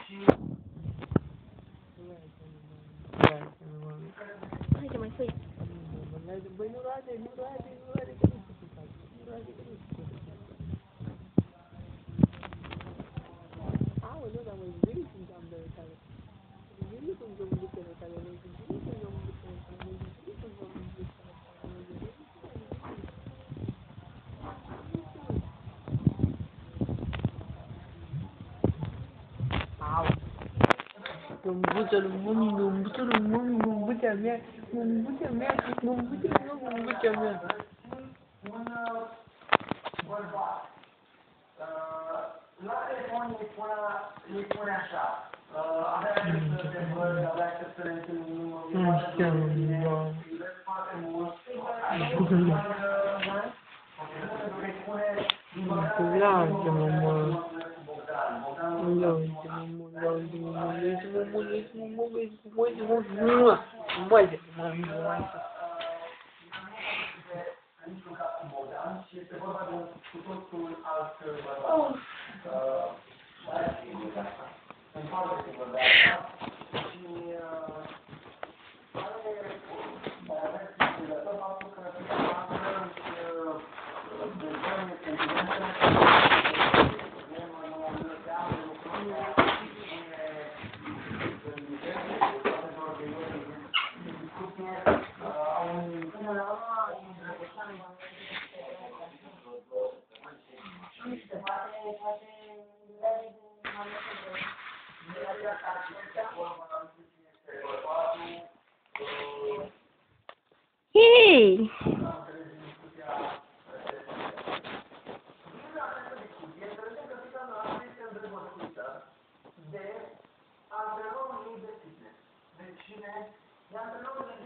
Haide mai făi. Băi, nu roade, că nu se poate. Nu roade, că nu se poate. Aoleu, dar mă zveri cum am de tale. Zveri cum am de tale, Gumbuța lui mami, gumbuța lui mami, gumbuța mea, gumbuța mea, gumbuța mea, gumbuța mea. La telefon îi spune așa, avea să te văd, avea să le întâlnim, iubesc foarte mult, Lasă-mă, mă. și este vorba de un cu totul alt bărbat. Sunt foarte sigur de asta și are de faptul că Hei! de antrenorul lui de fitness. De cine? De antrenorul